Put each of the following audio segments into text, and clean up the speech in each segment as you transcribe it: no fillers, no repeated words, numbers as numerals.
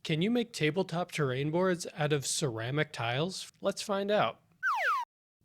Can you make tabletop terrain boards out of ceramic tiles? Let's find out.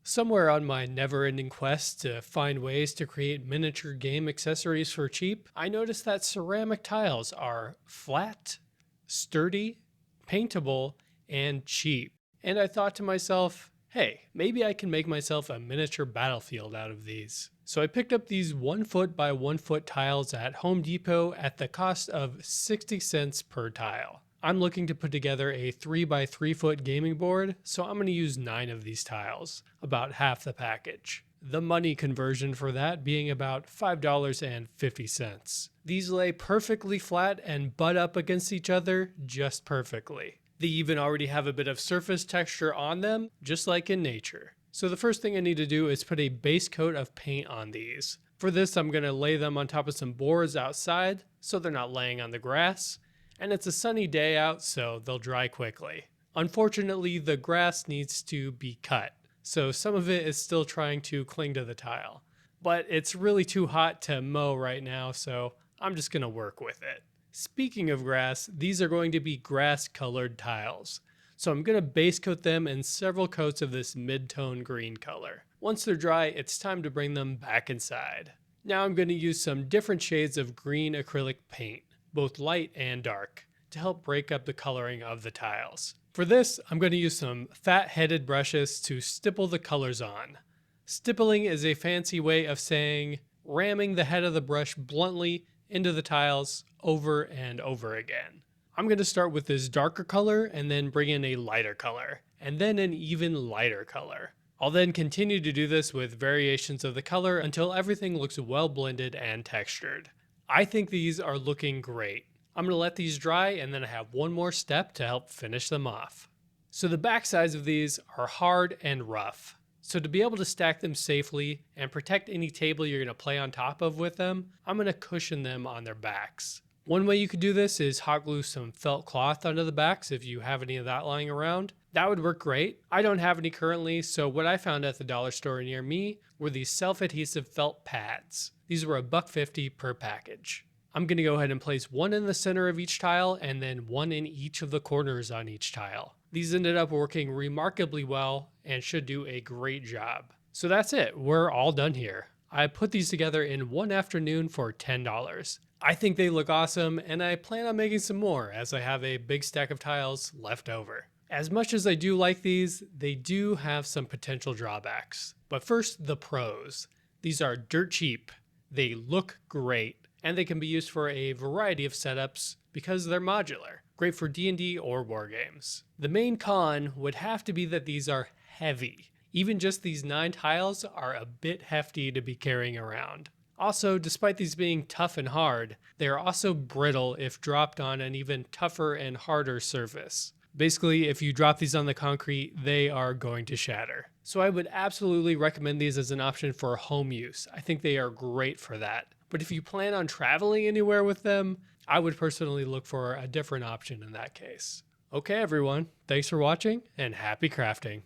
Somewhere on my never-ending quest to find ways to create miniature game accessories for cheap, I noticed that ceramic tiles are flat, sturdy, paintable, and cheap. And I thought to myself, hey, maybe I can make myself a miniature battlefield out of these. So I picked up these 1 foot by 1 foot tiles at Home Depot at the cost of 60 cents per tile. I'm looking to put together a 3 by 3 foot gaming board, so I'm going to use 9 of these tiles, about half the package. The money conversion for that being about $5.50. These lay perfectly flat and butt up against each other just perfectly. They even already have a bit of surface texture on them, just like in nature. So the first thing I need to do is put a base coat of paint on these. For this, I'm going to lay them on top of some boards outside, so they're not laying on the grass. And it's a sunny day out, so they'll dry quickly. Unfortunately, the grass needs to be cut, so some of it is still trying to cling to the tile. But it's really too hot to mow right now, so I'm just going to work with it. Speaking of grass, these are going to be grass-colored tiles. So I'm going to base coat them in several coats of this mid-tone green color. Once they're dry, it's time to bring them back inside. Now I'm going to use some different shades of green acrylic paint, both light and dark, to help break up the coloring of the tiles. For this, I'm going to use some fat-headed brushes to stipple the colors on. Stippling is a fancy way of saying ramming the head of the brush bluntly into the tiles over and over again. I'm going to start with this darker color and then bring in a lighter color, and then an even lighter color. I'll then continue to do this with variations of the color until everything looks well blended and textured. I think these are looking great. I'm going to let these dry and then I have one more step to help finish them off. So the back sides of these are hard and rough. So to be able to stack them safely and protect any table you're going to play on top of with them, I'm going to cushion them on their backs. One way you could do this is hot glue some felt cloth onto the backs if you have any of that lying around. That would work great. I don't have any currently, so what I found at the dollar store near me were these self-adhesive felt pads. These were $1.50 per package. I'm going to go ahead and place one in the center of each tile and then one in each of the corners on each tile. These ended up working remarkably well and should do a great job. So that's it. We're all done here. I put these together in one afternoon for $10. I think they look awesome, and I plan on making some more as I have a big stack of tiles left over. As much as I do like these, they do have some potential drawbacks. But first, the pros. These are dirt cheap, they look great, and they can be used for a variety of setups because they're modular, great for D&D or war games. The main con would have to be that these are heavy. Even just these 9 tiles are a bit hefty to be carrying around. Also, despite these being tough and hard, they are also brittle if dropped on an even tougher and harder surface. Basically, if you drop these on the concrete, they are going to shatter. So I would absolutely recommend these as an option for home use. I think they are great for that. But if you plan on traveling anywhere with them, I would personally look for a different option in that case. Okay everyone, thanks for watching and happy crafting.